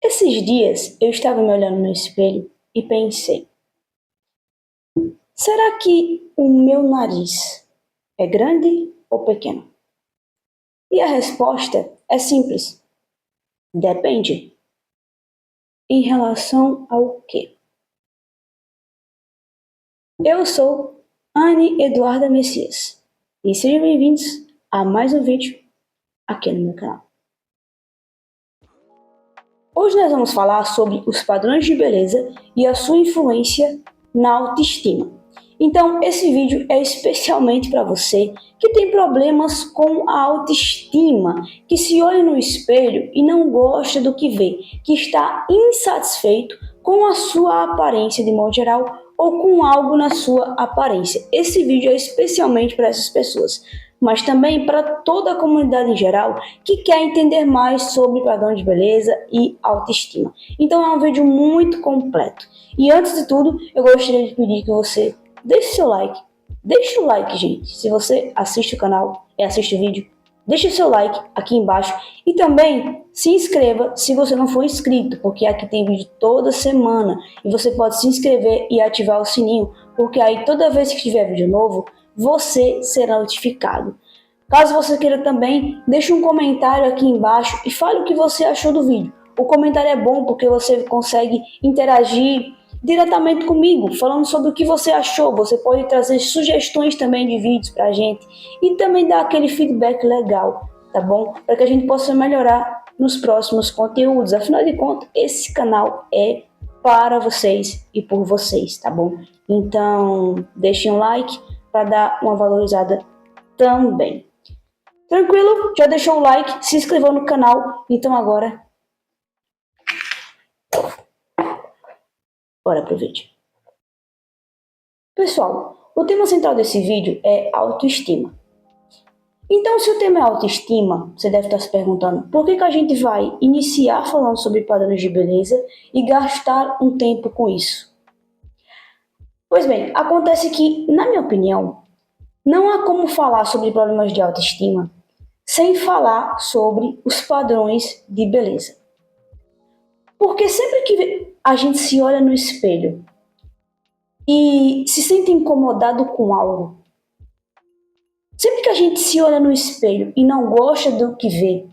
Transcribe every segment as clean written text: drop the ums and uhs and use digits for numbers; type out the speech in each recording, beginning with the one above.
Esses dias eu estava me olhando no espelho e pensei: será que o meu nariz é grande ou pequeno? E a resposta é simples: depende. Em relação ao quê? Eu sou Anne Eduarda Messias e sejam bem-vindos a mais um vídeo aqui no meu canal. Hoje nós vamos falar sobre os padrões de beleza e a sua influência na autoestima. Então, esse vídeo é especialmente para você que tem problemas com a autoestima, que se olha no espelho e não gosta do que vê, que está insatisfeito com a sua aparência de modo geral ou com algo na sua aparência. Esse vídeo é especialmente para essas pessoas, mas também para toda a comunidade em geral que quer entender mais sobre padrão de beleza e autoestima. Então é um vídeo muito completo. E antes de tudo, eu gostaria de pedir que você deixe seu like. Deixe o like, gente. Se você assiste o canal e assiste o vídeo, deixe seu like aqui embaixo. E também se inscreva se você não for inscrito, porque aqui tem vídeo toda semana. E você pode se inscrever e ativar o sininho, porque aí toda vez que tiver vídeo novo, você será notificado. Caso você queira também, deixe um comentário aqui embaixo e fale o que você achou do vídeo. O comentário é bom porque você consegue interagir diretamente comigo, falando sobre o que você achou. Você pode trazer sugestões também de vídeos pra gente e também dar aquele feedback legal, tá bom? Para que a gente possa melhorar nos próximos conteúdos. Afinal de contas, esse canal é para vocês e por vocês, tá bom? Então, deixem um like para dar uma valorizada também. Tranquilo? Já deixou o like, se inscreveu no canal, então agora bora pro vídeo. Pessoal, o tema central desse vídeo é autoestima. Então, se o tema é autoestima, você deve estar se perguntando por que a gente vai iniciar falando sobre padrões de beleza e gastar um tempo com isso? Pois bem, acontece que, na minha opinião, não há como falar sobre problemas de autoestima sem falar sobre os padrões de beleza. Porque sempre que a gente se olha no espelho e se sente incomodado com algo, sempre que a gente se olha no espelho e não gosta do que vê,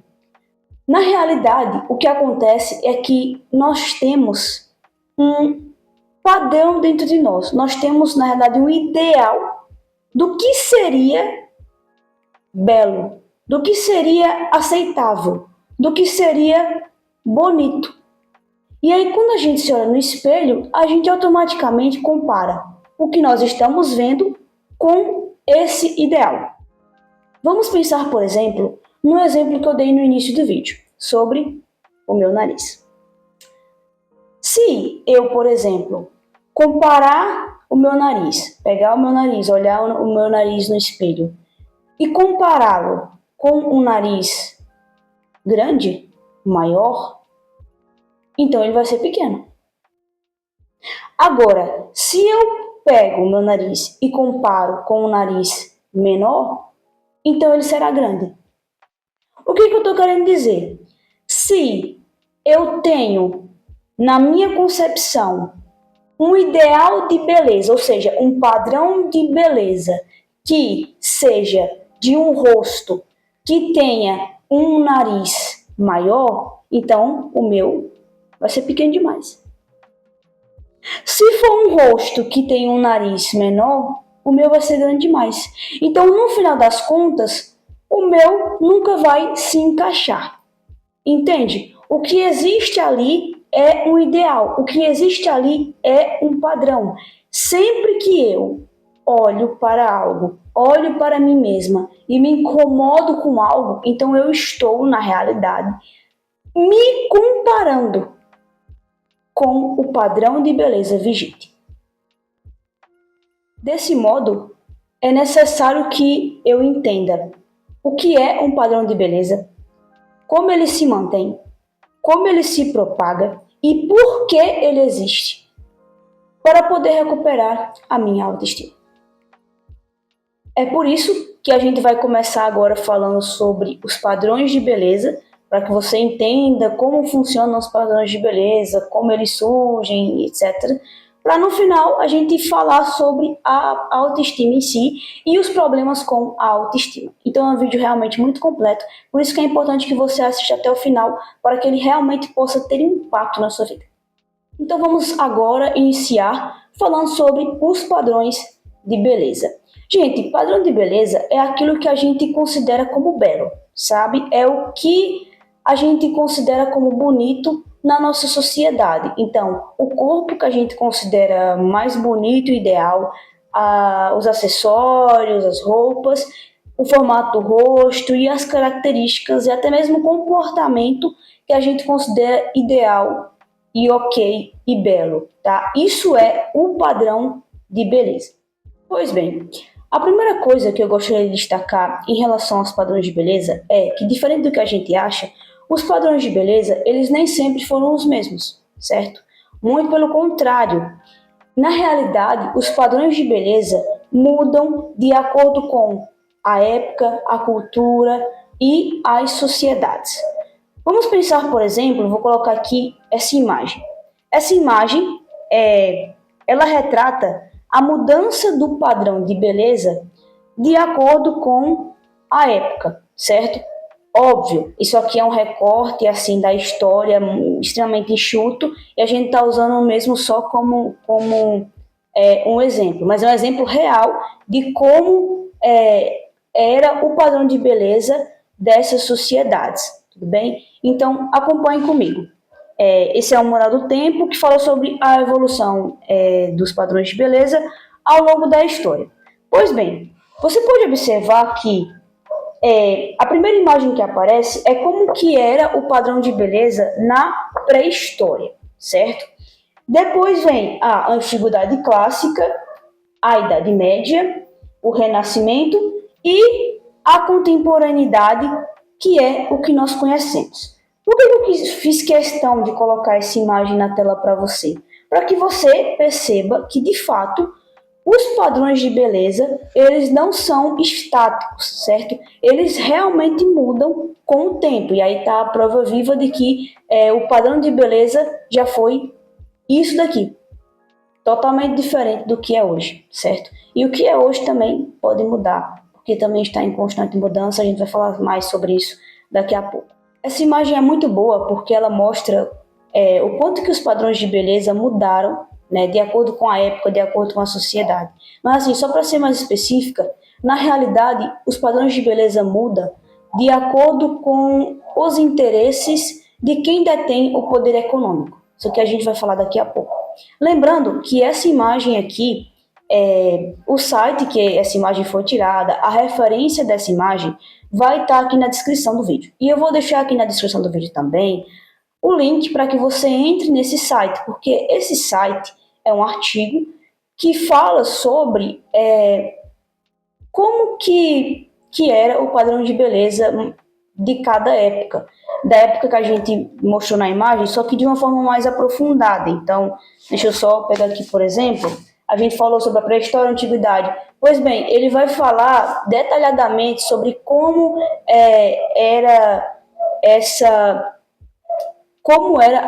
na realidade o que acontece é que nós temos um padrão dentro de nós. Nós temos, na realidade, um ideal do que seria belo, do que seria aceitável, do que seria bonito. E aí, quando a gente se olha no espelho, a gente automaticamente compara o que nós estamos vendo com esse ideal. Vamos pensar, por exemplo, no exemplo que eu dei no início do vídeo, sobre o meu nariz. Se eu, por exemplo, comparar o meu nariz, pegar o meu nariz, olhar o meu nariz no espelho e compará-lo com um nariz grande, maior, então ele vai ser pequeno. Agora, se eu pego o meu nariz e comparo com um nariz menor, então ele será grande. O que eu estou querendo dizer? Se eu tenho, na minha concepção, um ideal de beleza, ou seja, um padrão de beleza que seja de um rosto que tenha um nariz maior, então o meu vai ser pequeno demais. Se for um rosto que tem um nariz menor, o meu vai ser grande demais. Então, no final das contas, o meu nunca vai se encaixar. Entende? O que existe ali é um ideal. O que existe ali é um padrão. Sempre que eu olho para algo, olho para mim mesma e me incomodo com algo, então eu estou, na realidade, me comparando com o padrão de beleza vigente. Desse modo, é necessário que eu entenda o que é um padrão de beleza, como ele se mantém, como ele se propaga e por que ele existe, para poder recuperar a minha autoestima. É por isso que a gente vai começar agora falando sobre os padrões de beleza, para que você entenda como funcionam os padrões de beleza, como eles surgem, etc. Para no final a gente falar sobre a autoestima em si e os problemas com a autoestima. Então é um vídeo realmente muito completo, por isso que é importante que você assista até o final, para que ele realmente possa ter impacto na sua vida. Então vamos agora iniciar falando sobre os padrões de beleza. Gente, padrão de beleza é aquilo que a gente considera como belo, sabe? É o que a gente considera como bonito na nossa sociedade. Então, o corpo que a gente considera mais bonito e ideal, os acessórios, as roupas, o formato do rosto e as características e até mesmo o comportamento que a gente considera ideal e ok e belo, tá? Isso é o padrão de beleza. Pois bem, a primeira coisa que eu gostaria de destacar em relação aos padrões de beleza é que, diferente do que a gente acha, os padrões de beleza, eles nem sempre foram os mesmos, certo? Muito pelo contrário. Na realidade, os padrões de beleza mudam de acordo com a época, a cultura e as sociedades. Vamos pensar, por exemplo, vou colocar aqui essa imagem. Essa imagem, ela retrata a mudança do padrão de beleza de acordo com a época, certo? Óbvio, isso aqui é um recorte assim da história extremamente enxuto e a gente está usando o mesmo só como um exemplo, mas é um exemplo real de como era o padrão de beleza dessas sociedades, tudo bem? Então acompanhe comigo. Esse é o Moral do Tempo, que fala sobre a evolução dos padrões de beleza ao longo da história. Pois bem, você pode observar que a primeira imagem que aparece é como que era o padrão de beleza na pré-história, certo? Depois vem a Antiguidade Clássica, a Idade Média, o Renascimento e a Contemporaneidade, que é o que nós conhecemos. Por que eu fiz questão de colocar essa imagem na tela para você? Para que você perceba que, de fato, os padrões de beleza, eles não são estáticos, certo? Eles realmente mudam com o tempo. E aí está a prova viva de que o padrão de beleza já foi isso daqui. Totalmente diferente do que é hoje, certo? E o que é hoje também pode mudar, porque também está em constante mudança. A gente vai falar mais sobre isso daqui a pouco. Essa imagem é muito boa porque ela mostra o quanto que os padrões de beleza mudaram, né, de acordo com a época, de acordo com a sociedade. Mas assim, só para ser mais específica, na realidade, os padrões de beleza mudam de acordo com os interesses de quem detém o poder econômico. Isso que a gente vai falar daqui a pouco. Lembrando que essa imagem aqui, o site que essa imagem foi tirada, a referência dessa imagem vai estar aqui na descrição do vídeo. E eu vou deixar aqui na descrição do vídeo também o link para que você entre nesse site, porque esse site é um artigo que fala sobre como que era o padrão de beleza de cada época. Da época que a gente mostrou na imagem, só que de uma forma mais aprofundada. Então, deixa eu só pegar aqui, por exemplo, a gente falou sobre a pré-história e a antiguidade. Pois bem, ele vai falar detalhadamente sobre como era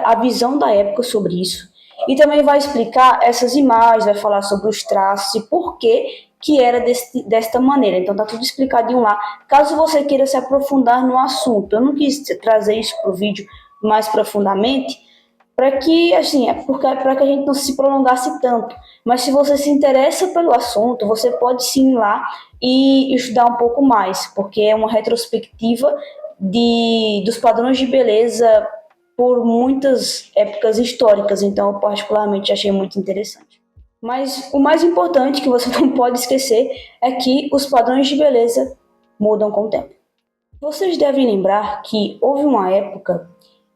a visão da época sobre isso. E também vai explicar essas imagens, vai falar sobre os traços e por que era desta maneira. Então tá tudo explicadinho lá. Caso você queira se aprofundar no assunto, eu não quis trazer isso para o vídeo mais profundamente, para que assim, para que a gente não se prolongasse tanto. Mas se você se interessa pelo assunto, você pode sim ir lá e estudar um pouco mais, porque é uma retrospectiva dos padrões de beleza por muitas épocas históricas, então eu particularmente achei muito interessante. Mas o mais importante que você não pode esquecer é que os padrões de beleza mudam com o tempo. Vocês devem lembrar que houve uma época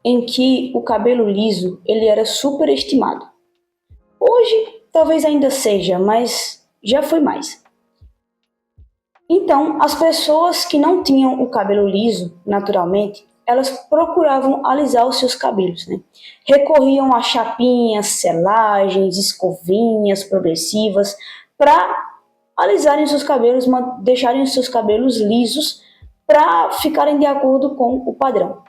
em que o cabelo liso ele era superestimado. Hoje talvez ainda seja, mas já foi mais. Então, as pessoas que não tinham o cabelo liso naturalmente, elas procuravam alisar os seus cabelos, né? Recorriam a chapinhas, selagens, escovinhas progressivas para alisarem seus cabelos, deixarem os seus cabelos lisos para ficarem de acordo com o padrão.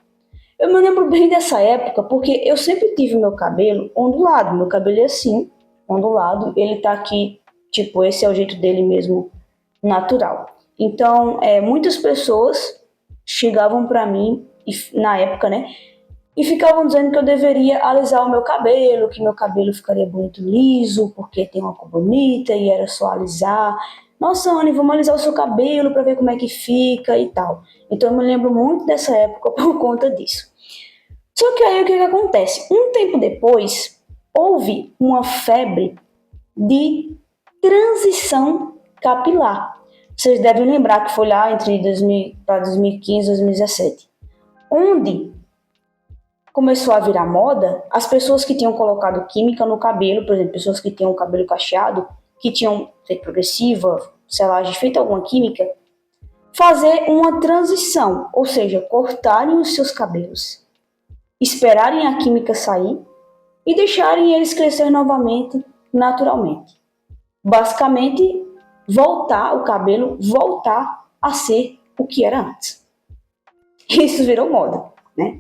Eu me lembro bem dessa época porque eu sempre tive meu cabelo ondulado. Meu cabelo é assim, ondulado. Ele tá aqui, tipo, esse é o jeito dele mesmo, natural. Então, muitas pessoas chegavam pra mim, na época, né? E ficavam dizendo que eu deveria alisar o meu cabelo, que meu cabelo ficaria bonito liso, porque tem uma cor bonita e era só alisar. Nossa, Anne, vamos alisar o seu cabelo para ver como é que fica e tal. Então eu me lembro muito dessa época por conta disso. Só que aí o que acontece? Um tempo depois, houve uma febre de transição capilar. Vocês devem lembrar que foi lá entre 2015 e 2017, onde começou a virar moda as pessoas que tinham colocado química no cabelo, por exemplo, pessoas que tinham o cabelo cacheado, que tinham feito progressiva, selagem, feito alguma química, fazer uma transição, ou seja, cortarem os seus cabelos, esperarem a química sair e deixarem eles crescer novamente, naturalmente. Basicamente, o cabelo voltar a ser o que era antes. Isso virou moda, né?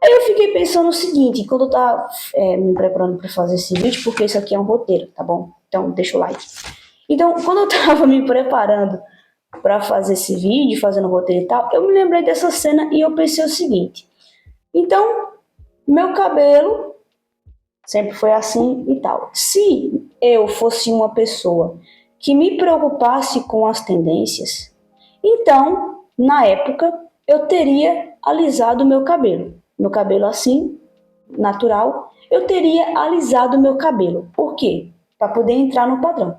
Aí eu fiquei pensando o seguinte, quando eu tava me preparando para fazer esse vídeo, porque isso aqui é um roteiro, tá bom? Então deixa o like. Então, quando eu tava me preparando para fazer esse vídeo, fazendo o roteiro e tal, eu me lembrei dessa cena e eu pensei o seguinte. Então, meu cabelo sempre foi assim e tal. Se eu fosse uma pessoa que me preocupasse com as tendências, então, na época, eu teria alisado o meu cabelo. Meu cabelo assim, natural, eu teria alisado o meu cabelo. Por quê? Para poder entrar no padrão.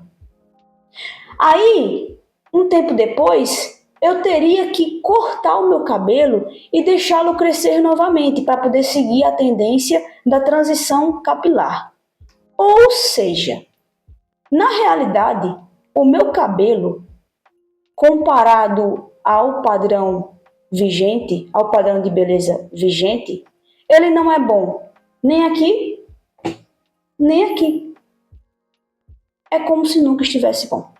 Aí, um tempo depois, eu teria que cortar o meu cabelo e deixá-lo crescer novamente para poder seguir a tendência da transição capilar. Ou seja, na realidade, o meu cabelo, comparado ao padrão vigente, ao padrão de beleza vigente, ele não é bom nem aqui, nem aqui. É como se nunca estivesse bom.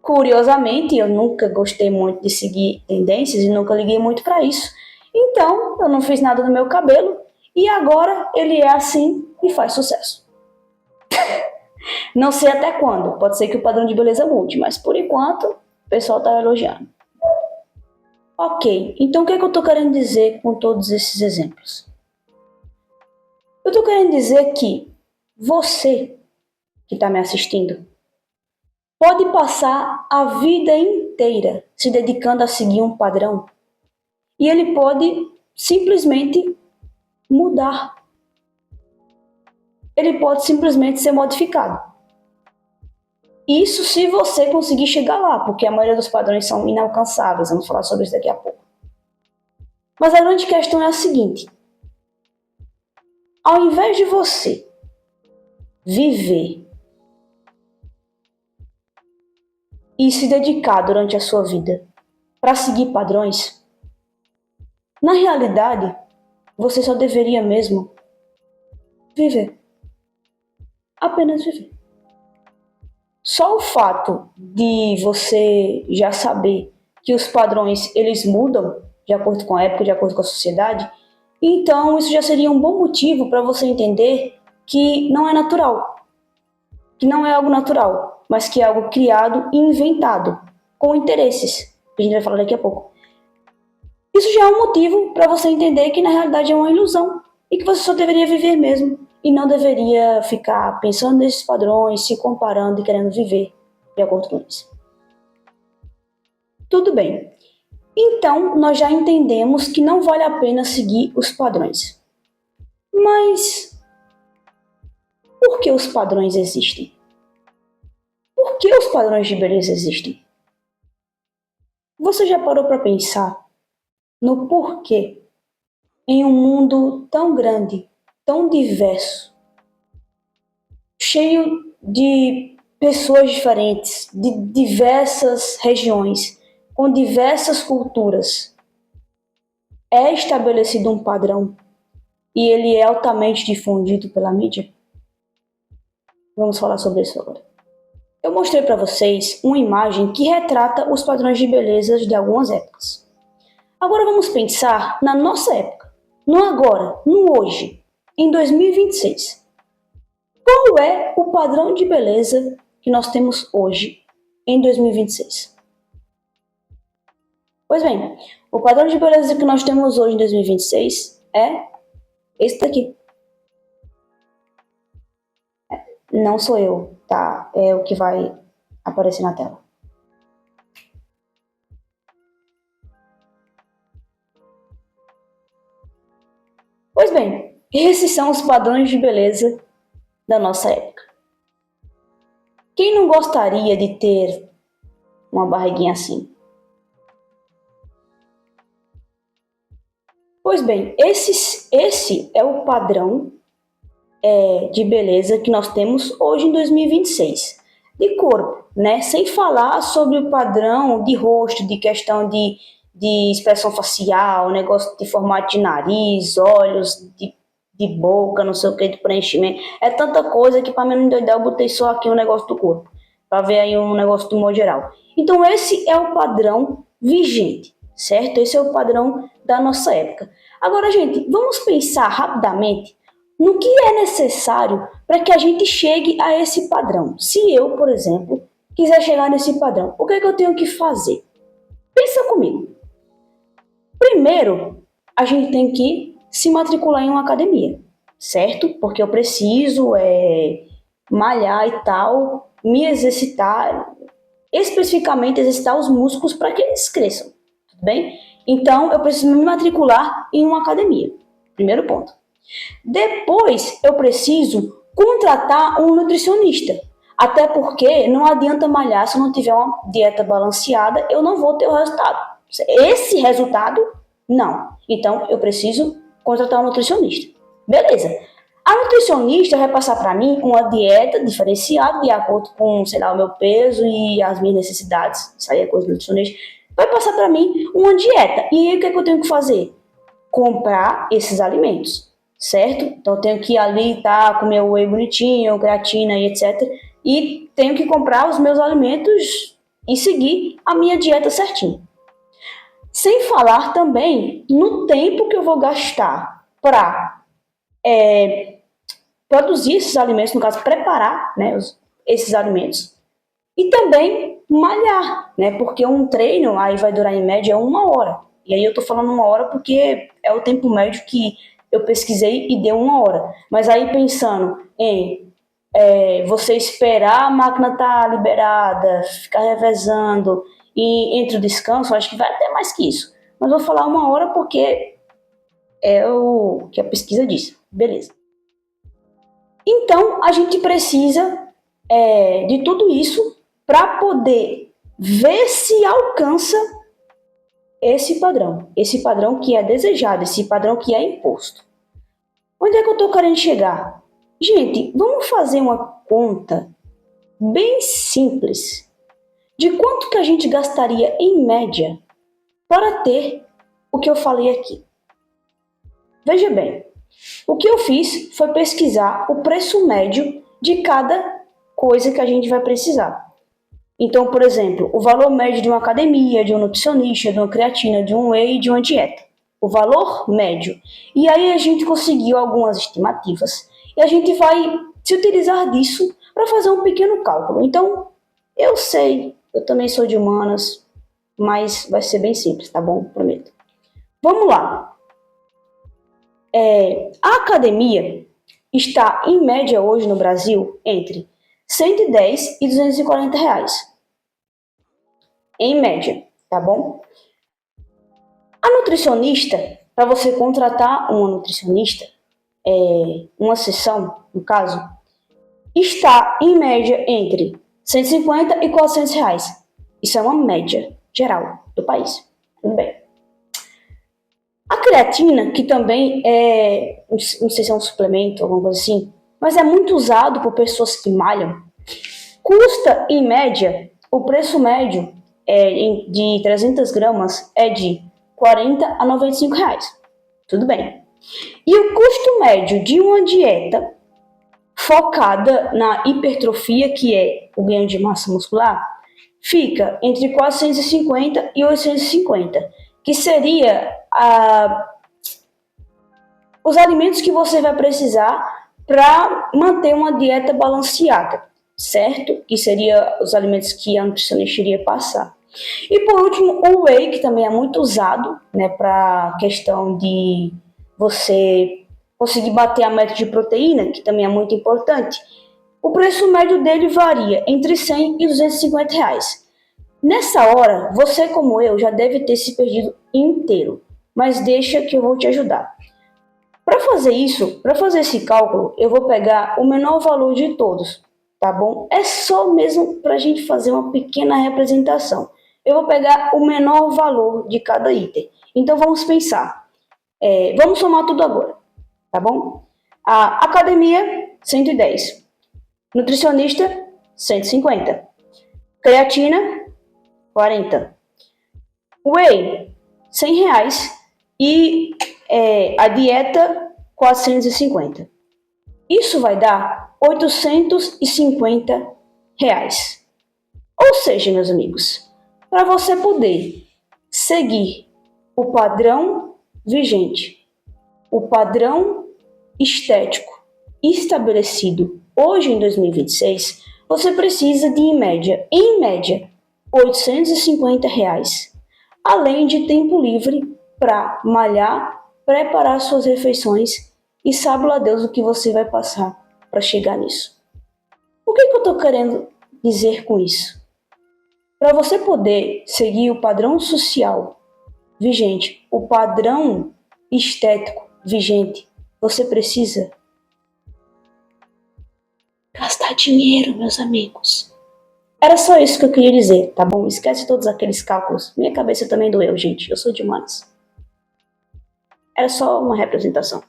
Curiosamente, eu nunca gostei muito de seguir tendências e nunca liguei muito para isso. Então, eu não fiz nada no meu cabelo e agora ele é assim e faz sucesso. Não sei até quando, pode ser que o padrão de beleza mude, mas por enquanto o pessoal está elogiando. Ok, então o que é que eu estou querendo dizer com todos esses exemplos? Eu estou querendo dizer que você que está me assistindo pode passar a vida inteira se dedicando a seguir um padrão e ele pode simplesmente mudar. Ele pode simplesmente ser modificado. Isso se você conseguir chegar lá, porque a maioria dos padrões são inalcançáveis. Vamos falar sobre isso daqui a pouco. Mas a grande questão é a seguinte: ao invés de você viver e se dedicar durante a sua vida para seguir padrões, na realidade, você só deveria mesmo viver. Apenas viver. Só o fato de você já saber que os padrões eles mudam de acordo com a época, de acordo com a sociedade, então isso já seria um bom motivo para você entender que não é natural, que não é algo natural, mas que é algo criado e inventado com interesses, que a gente vai falar daqui a pouco. Isso já é um motivo para você entender que na realidade é uma ilusão e que você só deveria viver mesmo e não deveria ficar pensando nesses padrões, se comparando e querendo viver de acordo com isso. Tudo bem. Então, nós já entendemos que não vale a pena seguir os padrões. Mas por que os padrões existem? Por que os padrões de beleza existem? Você já parou para pensar no porquê em um mundo tão grande, tão diverso, cheio de pessoas diferentes, de diversas regiões, com diversas culturas, é estabelecido um padrão e ele é altamente difundido pela mídia? Vamos falar sobre isso agora. Eu mostrei para vocês uma imagem que retrata os padrões de beleza de algumas épocas. Agora vamos pensar na nossa época, no agora, no hoje, em 2026. Qual é o padrão de beleza que nós temos hoje, em 2026? Pois bem, o padrão de beleza que nós temos hoje em 2026 é esse daqui. Não sou eu, tá? É o que vai aparecer na tela. Pois bem, esses são os padrões de beleza da nossa época. Quem não gostaria de ter uma barriguinha assim? Pois bem, esse é o padrão de beleza que nós temos hoje em 2026. De corpo, né? Sem falar sobre o padrão de rosto, de questão de expressão facial, negócio de formato de nariz, olhos, de boca, não sei o que, de preenchimento. É tanta coisa que para mim não endoidar, eu botei só aqui o negócio do corpo, para ver aí um negócio do modo geral. Então esse é o padrão vigente, certo? Esse é o padrão da nossa época. Agora, gente, vamos pensar rapidamente no que é necessário para que a gente chegue a esse padrão. Se eu, por exemplo, quiser chegar nesse padrão, o que é que eu tenho que fazer? Pensa comigo. Primeiro, a gente tem que se matricular em uma academia, certo? Porque eu preciso malhar e tal, me exercitar, especificamente exercitar os músculos para que eles cresçam, tudo bem? Então, eu preciso me matricular em uma academia. Primeiro ponto. Depois, eu preciso contratar um nutricionista. Até porque não adianta malhar se eu não tiver uma dieta balanceada, eu não vou ter o resultado. Esse resultado, não. Então, eu preciso contratar um nutricionista. Beleza. A nutricionista vai passar para mim uma dieta diferenciada de acordo com, sei lá, o meu peso e as minhas necessidades. Isso aí é coisa do nutricionista. Vai passar para mim uma dieta. E aí, o que é que eu tenho que fazer? Comprar esses alimentos, certo? Então, eu tenho que ir ali, comer o whey bonitinho, creatina e etc. E tenho que comprar os meus alimentos e seguir a minha dieta certinho. Sem falar também no tempo que eu vou gastar para produzir esses alimentos, no caso, preparar, né, esses alimentos. E também malhar, né? Porque um treino aí vai durar em média 1 hora. E aí eu tô falando 1 hora porque é o tempo médio que eu pesquisei e deu 1 hora. Mas aí pensando em você esperar a máquina estar liberada, ficar revezando e entre o descanso, acho que vai até mais que isso. Mas vou falar 1 hora porque é o que a pesquisa diz. Beleza. Então, a gente precisa de tudo isso para poder ver se alcança esse padrão que é desejado, esse padrão que é imposto. Onde é que eu estou querendo chegar? Gente, vamos fazer uma conta bem simples de quanto que a gente gastaria em média para ter o que eu falei aqui. Veja bem, o que eu fiz foi pesquisar o preço médio de cada coisa que a gente vai precisar. Então, por exemplo, o valor médio de uma academia, de um nutricionista, de uma creatina, de um whey, de uma dieta. O valor médio. E aí a gente conseguiu algumas estimativas e a gente vai se utilizar disso para fazer um pequeno cálculo. Então, eu sei, eu também sou de humanas, mas vai ser bem simples, tá bom? Prometo. Vamos lá. A academia está, em média, hoje no Brasil, entre 110 e 240 reais. Em média, tá bom? A nutricionista, para você contratar uma nutricionista, uma sessão, no caso, está, em média, entre 150 e 400 reais. Isso é uma média geral do país. Tudo bem. A creatina, que também não sei se é um suplemento, alguma coisa assim, mas é muito usado por pessoas que malham, custa, em média, o preço médio de 300 gramas é de 40 a 95 reais. Tudo bem. E o custo médio de uma dieta focada na hipertrofia, que é o ganho de massa muscular, fica entre 450 e 850. que seria os alimentos que você vai precisar para manter uma dieta balanceada, certo? Que seria os alimentos que a nutricionista iria passar. E por último, o whey, que também é muito usado, né, para questão de você conseguir bater a meta de proteína, que também é muito importante. O preço médio dele varia entre 100 e 250 reais. Nessa hora, você como eu já deve ter se perdido inteiro, mas deixa que eu vou te ajudar. Para fazer isso, para fazer esse cálculo, eu vou pegar o menor valor de todos, tá bom? É só mesmo para a gente fazer uma pequena representação. Eu vou pegar o menor valor de cada item. Então vamos pensar. Vamos somar tudo agora, tá bom? A academia, 110. Nutricionista, 150. Creatina, 40. Whey, 100 reais. E a dieta, 450. Isso vai dar 850 reais. Ou seja, meus amigos, para você poder seguir o padrão vigente, o padrão estético estabelecido hoje em 2026, você precisa de, em média, 850 reais, além de tempo livre para malhar, preparar suas refeições e sabe lá Deus o que você vai passar para chegar nisso. O que eu estou querendo dizer com isso? Para você poder seguir o padrão social vigente, o padrão estético vigente, você precisa gastar dinheiro, meus amigos. Era só isso que eu queria dizer, tá bom? Esquece todos aqueles cálculos. Minha cabeça também doeu, gente. Eu sou de humanas. Era só uma representação.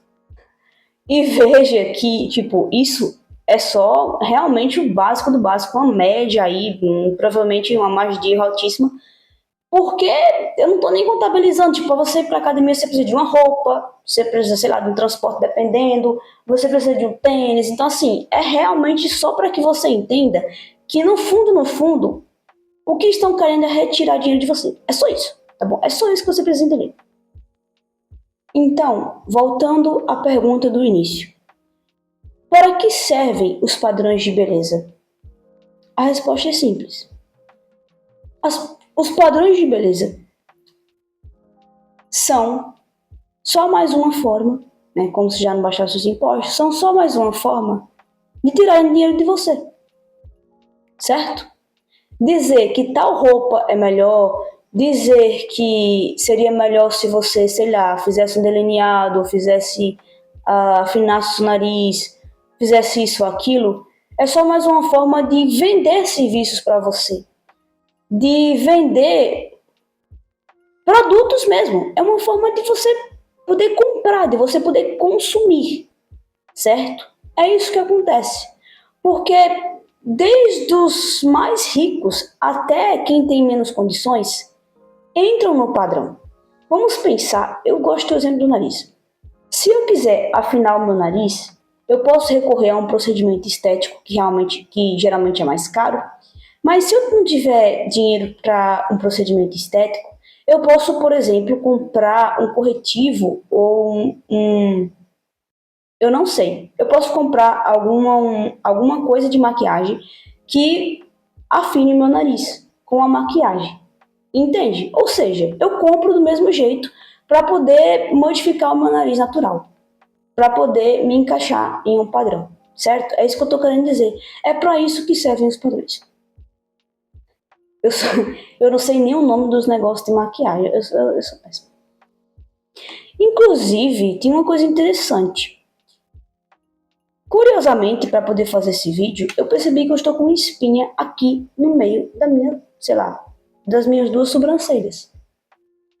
E veja que, tipo, isso é só realmente o básico do básico, uma média aí, provavelmente uma margem de erro altíssima, porque eu não tô nem contabilizando, tipo, pra você ir pra academia você precisa de uma roupa, você precisa, sei lá, de um transporte dependendo, você precisa de um tênis, então assim, é realmente só para que você entenda que no fundo, o que estão querendo é retirar dinheiro de você, é só isso, tá bom? É só isso que você precisa entender. Então, voltando à pergunta do início, para que servem os padrões de beleza? A resposta é simples. Os padrões de beleza são só mais uma forma, né, como se já não baixasse os impostos, são só mais uma forma de tirar dinheiro de você, certo? Dizer que tal roupa é melhor, dizer que seria melhor se você, sei lá, fizesse um delineado, fizesse, afinasse o nariz, fizesse isso ou aquilo, é só mais uma forma de vender serviços para você, de vender produtos mesmo. É uma forma de você poder comprar, de você poder consumir, certo? É isso que acontece. Porque desde os mais ricos até quem tem menos condições, entram no padrão. Vamos pensar, eu gosto do exemplo do nariz. Se eu quiser afinar o meu nariz, eu posso recorrer a um procedimento estético que geralmente é mais caro, mas se eu não tiver dinheiro para um procedimento estético, eu posso, por exemplo, comprar um corretivo ou eu não sei. Eu posso comprar alguma coisa de maquiagem que afine meu nariz com a maquiagem. Entende? Ou seja, eu compro do mesmo jeito para poder modificar o meu nariz natural, para poder me encaixar em um padrão, certo? É isso que eu estou querendo dizer. É para isso que servem os padrões. Eu não sei nem o nome dos negócios de maquiagem, eu sou péssima. Inclusive, tem uma coisa interessante. Curiosamente, para poder fazer esse vídeo, eu percebi que eu estou com uma espinha aqui no meio da minha, sei lá, das minhas duas sobrancelhas.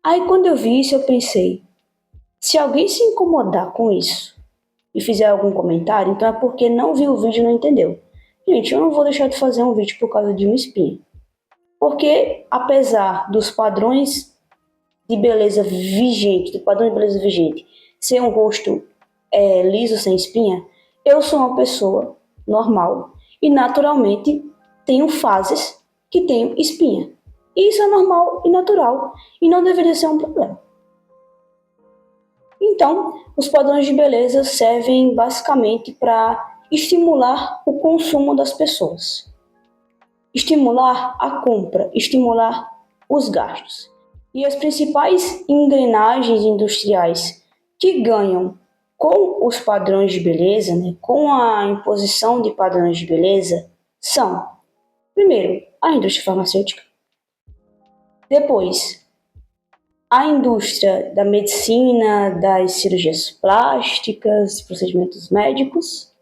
Aí quando eu vi isso, eu pensei, se alguém se incomodar com isso e fizer algum comentário, então é porque não viu o vídeo e não entendeu. Gente, eu não vou deixar de fazer um vídeo por causa de uma espinha. Porque, apesar dos padrões de beleza vigente, do padrão de beleza vigente, ser um rosto liso, sem espinha, eu sou uma pessoa normal e, naturalmente, tenho fases que tenho espinha. E isso é normal e natural e não deveria ser um problema. Então, os padrões de beleza servem basicamente para estimular o consumo das pessoas, estimular a compra, estimular os gastos. E as principais engrenagens industriais que ganham com os padrões de beleza, né, com a imposição de padrões de beleza, são, primeiro, a indústria farmacêutica, depois, a indústria da medicina, das cirurgias plásticas, procedimentos médicos,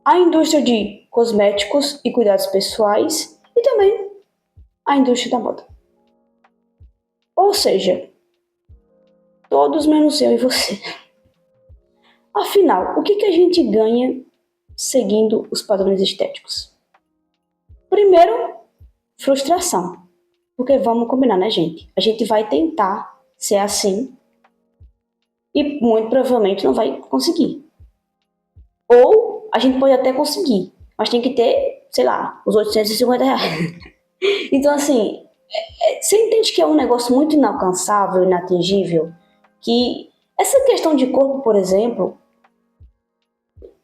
a indústria de cosméticos e cuidados pessoais e também a indústria da moda. Ou seja, todos menos eu e você. Afinal, o que a gente ganha seguindo os padrões estéticos? Primeiro, frustração. Porque vamos combinar, né, gente? A gente vai tentar ser assim e muito provavelmente não vai conseguir. Ou a gente pode até conseguir, mas tem que ter, sei lá, os R$ 850. Então, assim, você entende que é um negócio muito inalcançável, inatingível? Que essa questão de corpo, por exemplo,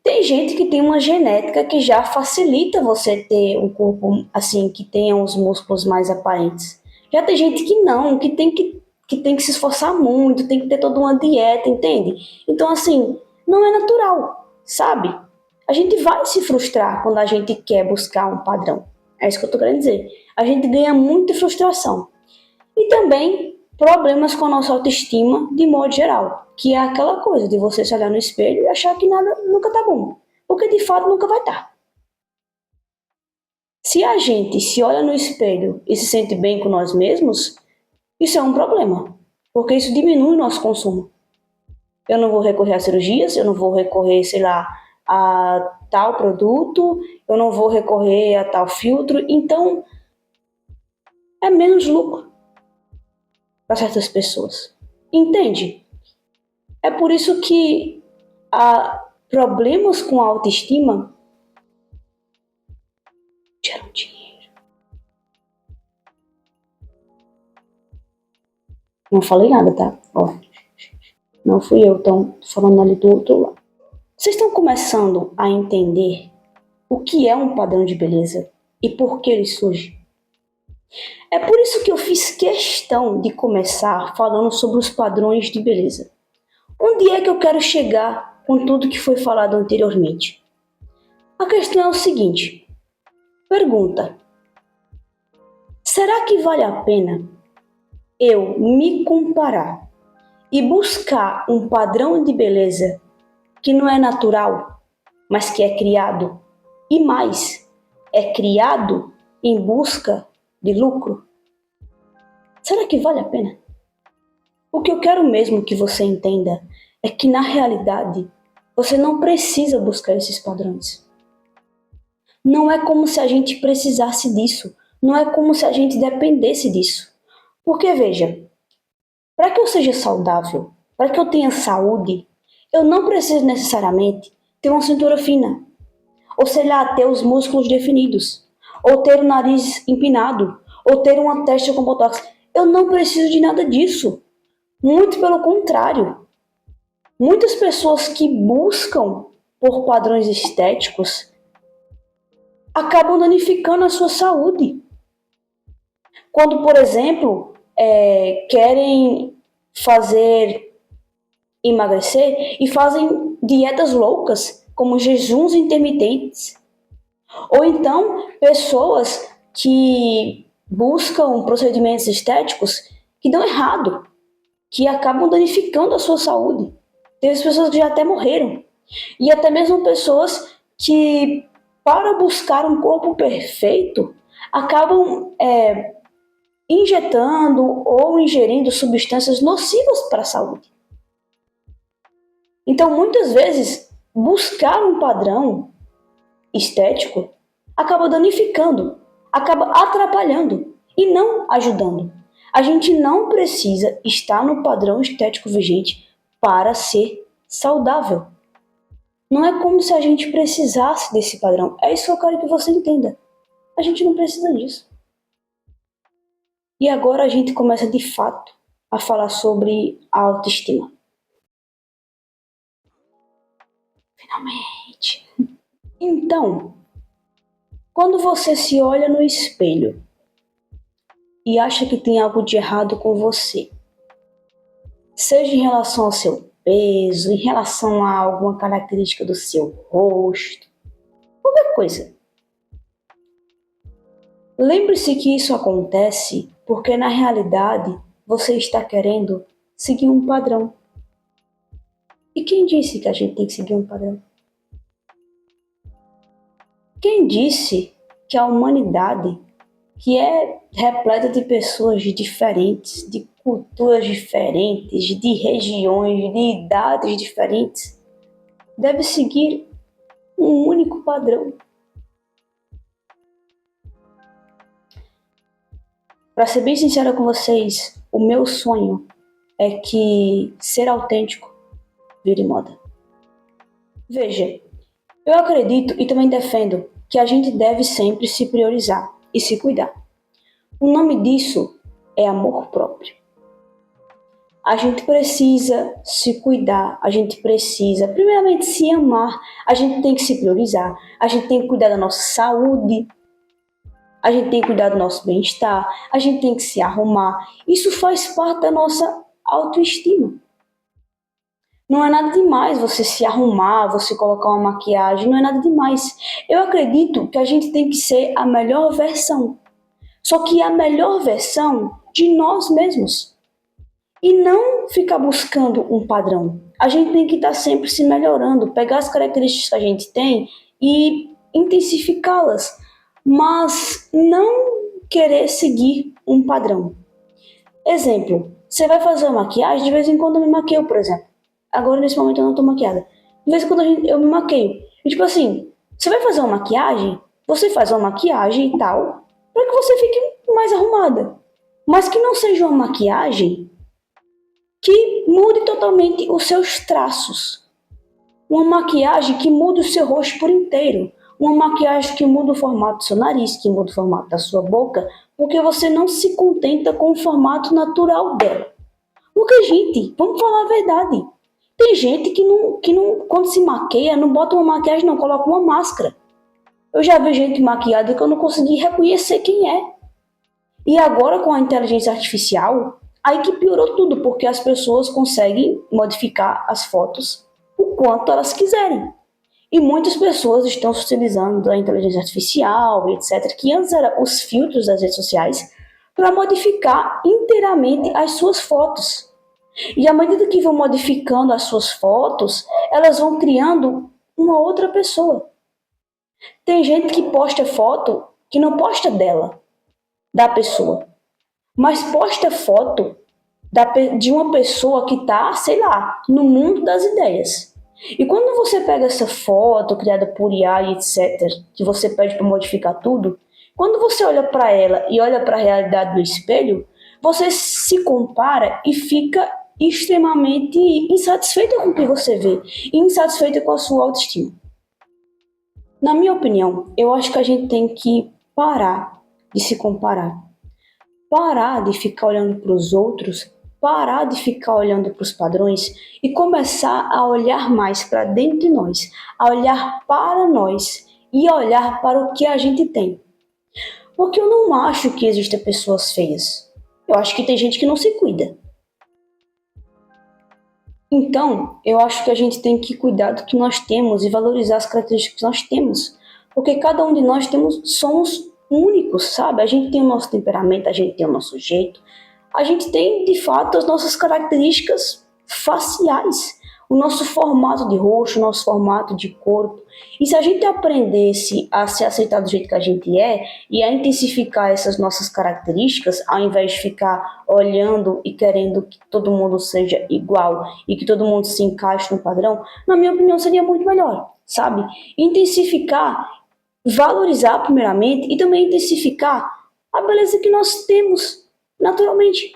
tem gente que tem uma genética que já facilita você ter um corpo assim, que tenha os músculos mais aparentes. Já tem gente que não, que tem que se esforçar muito, tem que ter toda uma dieta, entende? Então, assim, não é natural, sabe? A gente vai se frustrar quando a gente quer buscar um padrão. É isso que eu tô querendo dizer. A gente ganha muita frustração. E também problemas com a nossa autoestima de modo geral, que é aquela coisa de você se olhar no espelho e achar que nada nunca tá bom, porque de fato nunca vai estar. Se a gente se olha no espelho e se sente bem com nós mesmos, isso é um problema, porque isso diminui o nosso consumo. Eu não vou recorrer a cirurgias, eu não vou recorrer, sei lá, a tal produto, eu não vou recorrer a tal filtro, então é menos lucro para certas pessoas. Entende? É por isso que há problemas com a autoestima geram dinheiro. Não falei nada, tá? Ó, não fui eu, tô falando ali do outro lado. Vocês estão começando a entender o que é um padrão de beleza e por que ele surge? É por isso que eu fiz questão de começar falando sobre os padrões de beleza. Onde é que eu quero chegar com tudo que foi falado anteriormente? A questão é o seguinte: pergunta: será que vale a pena eu me comparar e buscar um padrão de beleza que não é natural, mas que é criado, e mais, é criado em busca de lucro? Será que vale a pena? O que eu quero mesmo que você entenda é que, na realidade, você não precisa buscar esses padrões. Não é como se a gente precisasse disso. Não é como se a gente dependesse disso. Porque, veja, para que eu seja saudável, para que eu tenha saúde, eu não preciso necessariamente ter uma cintura fina, ou sei lá, ter os músculos definidos, ou ter o nariz empinado, ou ter uma testa com botox. Eu não preciso de nada disso. Muito pelo contrário. Muitas pessoas que buscam por padrões estéticos acabam danificando a sua saúde. Quando, por exemplo, querem fazer emagrecer e fazem dietas loucas, como jejuns intermitentes. Ou então, pessoas que buscam procedimentos estéticos que dão errado, que acabam danificando a sua saúde. Tem pessoas que já até morreram. E até mesmo pessoas que, para buscar um corpo perfeito, acabam injetando ou ingerindo substâncias nocivas para a saúde. Então, muitas vezes, buscar um padrão estético acaba danificando, acaba atrapalhando e não ajudando. A gente não precisa estar no padrão estético vigente para ser saudável. Não é como se a gente precisasse desse padrão. É isso que eu quero que você entenda. A gente não precisa disso. E agora a gente começa de fato a falar sobre a autoestima. Finalmente. Então, quando você se olha no espelho e acha que tem algo de errado com você, seja em relação ao seu peso, em relação a alguma característica do seu rosto, qualquer coisa. Lembre-se que isso acontece porque na realidade você está querendo seguir um padrão. E quem disse que a gente tem que seguir um padrão? Quem disse que a humanidade, que é repleta de pessoas diferentes, de culturas diferentes, de regiões, de idades diferentes, deve seguir um único padrão? Para ser bem sincera com vocês, o meu sonho é que ser autêntico vire moda. Veja, eu acredito e também defendo que a gente deve sempre se priorizar e se cuidar. O nome disso é amor próprio. A gente precisa se cuidar, a gente precisa, primeiramente, se amar, a gente tem que se priorizar, a gente tem que cuidar da nossa saúde, a gente tem que cuidar do nosso bem-estar, a gente tem que se arrumar. Isso faz parte da nossa autoestima. Não é nada demais você se arrumar, você colocar uma maquiagem, não é nada demais. Eu acredito que a gente tem que ser a melhor versão. Só que a melhor versão de nós mesmos. E não ficar buscando um padrão. A gente tem que estar sempre se melhorando, pegar as características que a gente tem e intensificá-las, mas não querer seguir um padrão. Exemplo, você vai fazer uma maquiagem, de vez em quando eu me maqueio, por exemplo. Agora, nesse momento, eu não tô maquiada. De vez em quando eu me maqueio. E, tipo assim, você vai fazer uma maquiagem, você faz uma maquiagem e tal, para que você fique mais arrumada. Mas que não seja uma maquiagem que mude totalmente os seus traços. Uma maquiagem que mude o seu rosto por inteiro. Uma maquiagem que muda o formato do seu nariz, que muda o formato da sua boca, porque você não se contenta com o formato natural dela. Porque, gente, vamos falar a verdade. Tem gente que não, quando se maqueia, não bota uma maquiagem, não, coloca uma máscara. Eu já vi gente maquiada que eu não consegui reconhecer quem é. E agora, com a inteligência artificial, aí que piorou tudo, porque as pessoas conseguem modificar as fotos o quanto elas quiserem. E muitas pessoas estão se utilizando da inteligência artificial, etc., que antes eram os filtros das redes sociais, para modificar inteiramente as suas fotos. E à medida que vão modificando as suas fotos, elas vão criando uma outra pessoa. Tem gente que posta foto que não posta dela, da pessoa, mas posta foto de uma pessoa que está, sei lá, no mundo das ideias. E quando você pega essa foto criada por IA e etc., que você pede para modificar tudo, quando você olha para ela e olha para a realidade no espelho, você se compara e fica extremamente insatisfeita com o que você vê e insatisfeita com a sua autoestima. Na minha opinião, eu acho que a gente tem que parar de se comparar. Parar de ficar olhando para os outros, parar de ficar olhando para os padrões e começar a olhar mais para dentro de nós, a olhar para nós e a olhar para o que a gente tem. Porque eu não acho que existem pessoas feias. Eu acho que tem gente que não se cuida. Então, eu acho que a gente tem que cuidar do que nós temos e valorizar as características que nós temos. Porque cada um de nós somos únicos, sabe? A gente tem o nosso temperamento, a gente tem o nosso jeito. A gente tem, de fato, as nossas características faciais. O nosso formato de rosto, o nosso formato de corpo. E se a gente aprendesse a se aceitar do jeito que a gente é e a intensificar essas nossas características, ao invés de ficar olhando e querendo que todo mundo seja igual e que todo mundo se encaixe no padrão, na minha opinião seria muito melhor, sabe? Intensificar, valorizar primeiramente e também intensificar a beleza que nós temos naturalmente.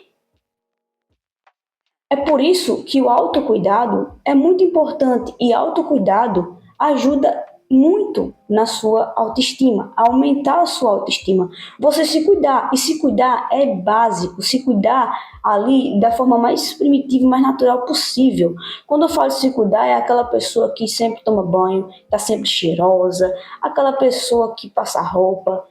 É por isso que o autocuidado é muito importante e autocuidado ajuda muito na sua autoestima, aumentar a sua autoestima. Você se cuidar, e se cuidar é básico, se cuidar ali da forma mais primitiva e mais natural possível. Quando eu falo se cuidar, é aquela pessoa que sempre toma banho, está sempre cheirosa, aquela pessoa que passa roupa,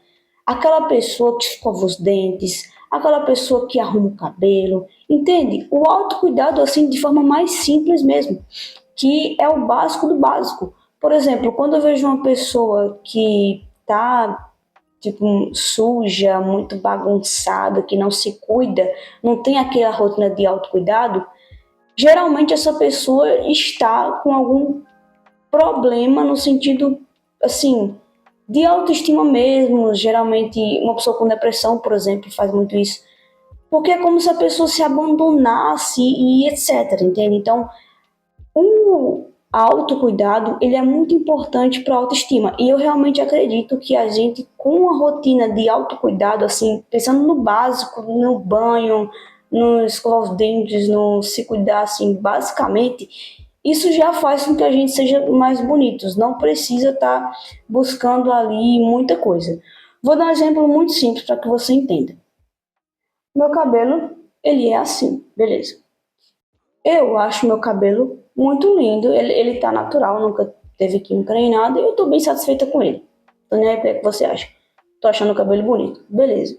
aquela pessoa que escova os dentes, aquela pessoa que arruma o cabelo, entende? O autocuidado, assim, de forma mais simples mesmo, que é o básico do básico. Por exemplo, quando eu vejo uma pessoa que tá tipo suja, muito bagunçada, que não se cuida, não tem aquela rotina de autocuidado, geralmente essa pessoa está com algum problema no sentido assim de autoestima mesmo. Geralmente uma pessoa com depressão, por exemplo, faz muito isso, porque é como se a pessoa se abandonasse e etc, entende? Então, o autocuidado, ele é muito importante para a autoestima. E eu realmente acredito que a gente, com uma rotina de autocuidado, assim, pensando no básico, no banho, no escovar os dentes, no se cuidar, assim, basicamente, isso já faz com que a gente seja mais bonitos. Não precisa estar buscando ali muita coisa. Vou dar um exemplo muito simples para que você entenda. Meu cabelo, ele é assim, beleza. Eu acho meu cabelo muito lindo, ele tá natural, nunca teve química nem nada, e eu tô bem satisfeita com ele. Tô nem aí o que você acha. Tô achando o cabelo bonito, beleza.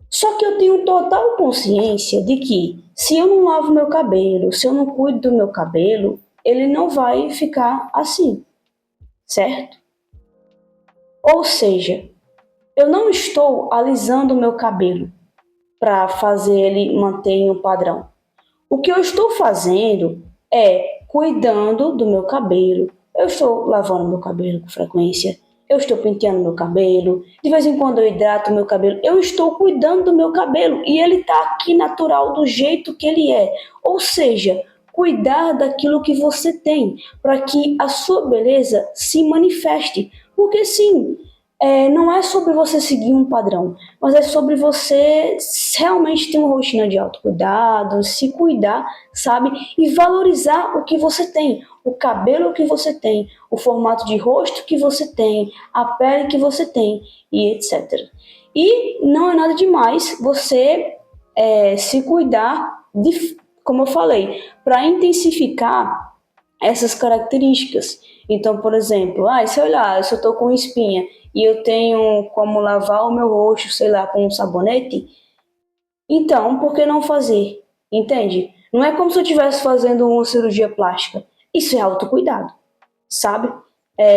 Só que eu tenho total consciência de que se eu não lavo meu cabelo, se eu não cuido do meu cabelo, ele não vai ficar assim, certo? Ou seja, eu não estou alisando o meu cabelo para fazer ele manter em um padrão. O que eu estou fazendo é cuidando do meu cabelo. Eu estou lavando meu cabelo com frequência. Eu estou penteando meu cabelo. De vez em quando eu hidrato meu cabelo. Eu estou cuidando do meu cabelo e ele está aqui natural do jeito que ele é. Ou seja, cuidar daquilo que você tem para que a sua beleza se manifeste. Porque sim, não é sobre você seguir um padrão, mas é sobre você realmente ter uma rotina de autocuidado, se cuidar, sabe? E valorizar o que você tem, o cabelo que você tem, o formato de rosto que você tem, a pele que você tem e etc. E não é nada demais você se cuidar, como eu falei, para intensificar essas características. Então, por exemplo, se eu olhar, se eu estou com espinha e eu tenho como lavar o meu rosto, sei lá, com um sabonete, então, por que não fazer? Entende? Não é como se eu estivesse fazendo uma cirurgia plástica. Isso é autocuidado, sabe?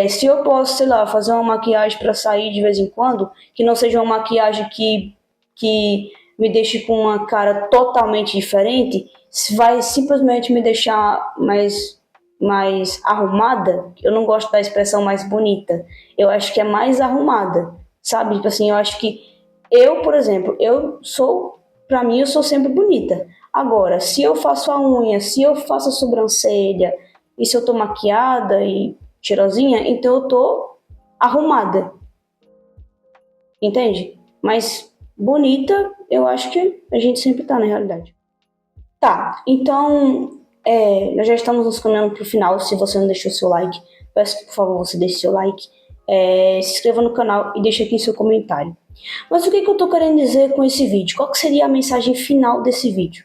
Se eu posso, sei lá, fazer uma maquiagem para sair de vez em quando, que não seja uma maquiagem que me deixe com uma cara totalmente diferente, vai simplesmente me deixar mais arrumada. Eu não gosto da expressão mais bonita. Eu acho que é mais arrumada, sabe? Tipo assim, eu acho que eu, por exemplo, pra mim, eu sou sempre bonita. Agora, se eu faço a unha, se eu faço a sobrancelha, e se eu tô maquiada e cheirosinha, então eu tô arrumada, entende? Mas bonita, eu acho que a gente sempre tá na realidade. Tá, então nós já estamos nos caminhando pro final. Se você não deixou seu like, peço que por favor você deixe seu like, se inscreva no canal e deixe aqui seu comentário. Mas o que eu tô querendo dizer com esse vídeo? Qual que seria a mensagem final desse vídeo?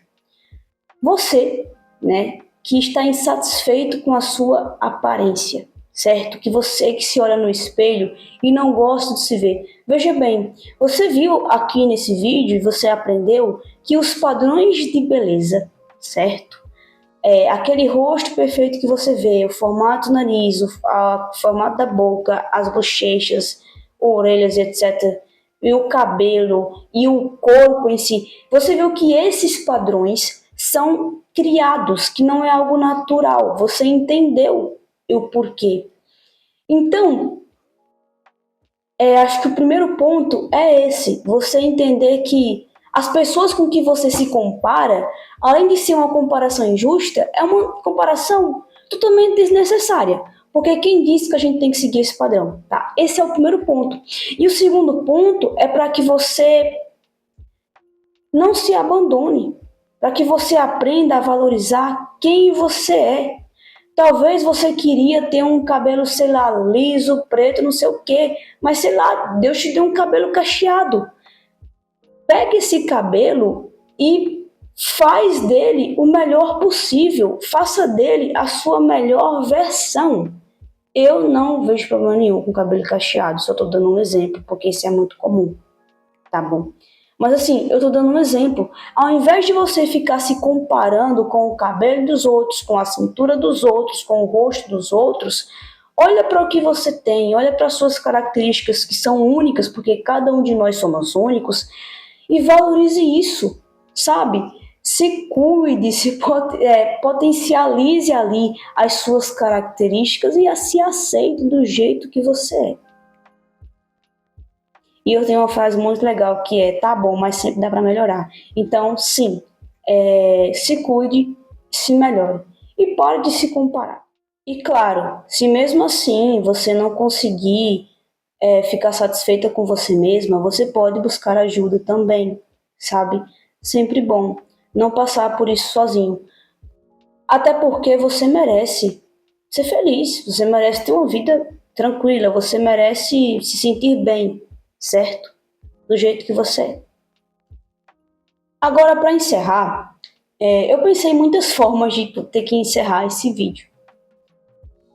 Você, né, que está insatisfeito com a sua aparência, certo? Que você que se olha no espelho e não gosta de se ver. Veja bem, você viu aqui nesse vídeo, você aprendeu que os padrões de beleza, certo? Aquele rosto perfeito que você vê, o formato do nariz, o formato da boca, as bochechas, orelhas, etc., e o cabelo e o corpo em si. Você viu que esses padrões são criados, que não é algo natural. Você entendeu o porquê. Então, acho que o primeiro ponto é esse: você entender que as pessoas com que você se compara, além de ser uma comparação injusta, é uma comparação totalmente desnecessária. Porque quem disse que a gente tem que seguir esse padrão? Tá? Esse é o primeiro ponto. E o segundo ponto é para que você não se abandone, para que você aprenda a valorizar quem você é. Talvez você queria ter um cabelo, sei lá, liso, preto, não sei o quê, mas sei lá, Deus te deu um cabelo cacheado. Pega esse cabelo e faz dele o melhor possível. Faça dele a sua melhor versão. Eu não vejo problema nenhum com cabelo cacheado, só estou dando um exemplo, porque isso é muito comum, tá bom? Mas assim, eu estou dando um exemplo. Ao invés de você ficar se comparando com o cabelo dos outros, com a cintura dos outros, com o rosto dos outros, olha para o que você tem, olha para as suas características que são únicas, porque cada um de nós somos únicos, e valorize isso, sabe? Se cuide, potencialize ali as suas características e se aceite do jeito que você é. E eu tenho uma frase muito legal que é: tá bom, mas sempre dá para melhorar. Então, sim, se cuide, se melhore e pare de se comparar. E claro, se mesmo assim você não conseguir ficar satisfeita com você mesma, você pode buscar ajuda também, sabe? Sempre bom não passar por isso sozinho. Até porque você merece ser feliz, você merece ter uma vida tranquila, você merece se sentir bem, certo? Do jeito que você é. Agora, para encerrar, eu pensei em muitas formas de ter que encerrar esse vídeo.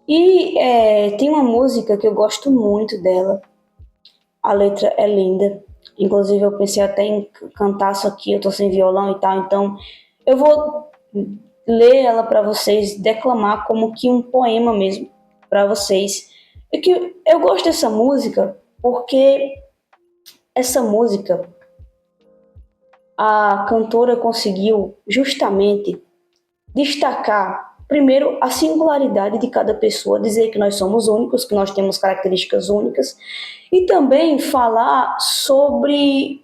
E tem uma música que eu gosto muito dela, a letra é linda. Inclusive, eu pensei até em cantar, só que eu tô sem violão e tal, então eu vou ler ela para vocês, declamar como que um poema mesmo para vocês. É que eu gosto dessa música porque essa música a cantora conseguiu justamente destacar, primeiro, a singularidade de cada pessoa, dizer que nós somos únicos, que nós temos características únicas, e também falar sobre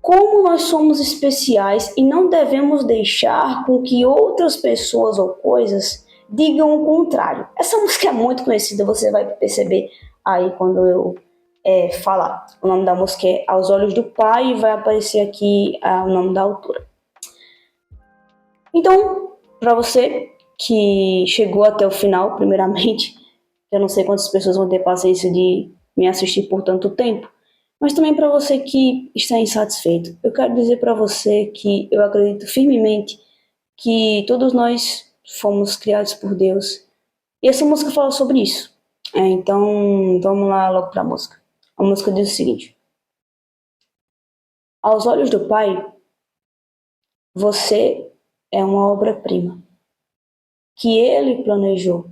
como nós somos especiais e não devemos deixar com que outras pessoas ou coisas digam o contrário. Essa música é muito conhecida, você vai perceber aí quando eu falar. O nome da música é Aos Olhos do Pai e vai aparecer aqui o nome da autora. Então, para você que chegou até o final, primeiramente, eu não sei quantas pessoas vão ter paciência de me assistir por tanto tempo, mas também para você que está insatisfeito, eu quero dizer para você que eu acredito firmemente que todos nós fomos criados por Deus. E essa música fala sobre isso. Então, vamos lá logo para a música. A música diz o seguinte: aos olhos do Pai, você é uma obra-prima que Ele planejou,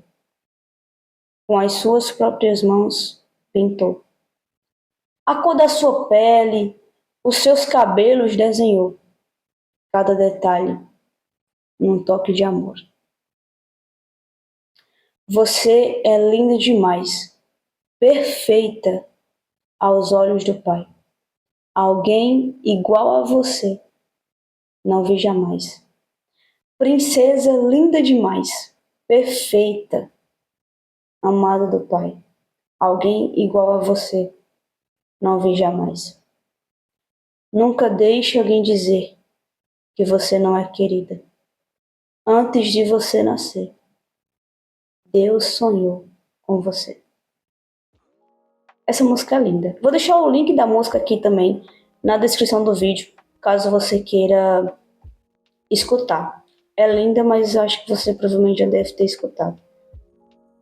com as suas próprias mãos pintou. A cor da sua pele, os seus cabelos desenhou, cada detalhe num toque de amor. Você é linda demais, perfeita aos olhos do Pai. Alguém igual a você não vi jamais. Princesa linda demais, perfeita, amada do Pai. Alguém igual a você não vi jamais. Nunca deixe alguém dizer que você não é querida. Antes de você nascer, Deus sonhou com você. Essa música é linda. Vou deixar o link da música aqui também na descrição do vídeo, caso você queira escutar. É linda, mas acho que você provavelmente já deve ter escutado.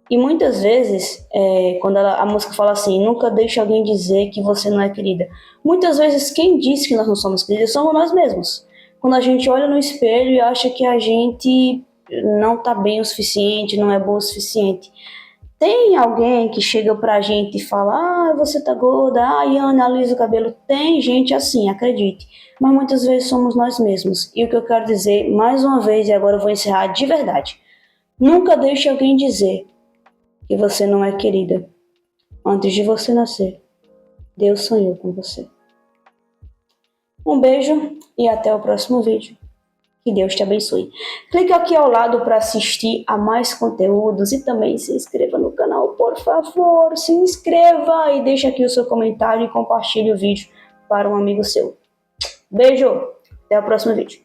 E muitas vezes, quando a música fala assim, nunca deixe alguém dizer que você não é querida. Muitas vezes quem diz que nós não somos queridas somos nós mesmos. Quando a gente olha no espelho e acha que a gente não está bem o suficiente, não é boa o suficiente. Tem alguém que chega pra gente e fala: você tá gorda, Ana, alisa o cabelo. Tem gente assim, acredite. Mas muitas vezes somos nós mesmos. E o que eu quero dizer, mais uma vez, e agora eu vou encerrar de verdade. Nunca deixe alguém dizer que você não é querida. Antes de você nascer, Deus sonhou com você. Um beijo e até o próximo vídeo. Que Deus te abençoe. Clique aqui ao lado para assistir a mais conteúdos e também se inscreva no canal, por favor. Se inscreva e deixe aqui o seu comentário e compartilhe o vídeo para um amigo seu. Beijo, até o próximo vídeo.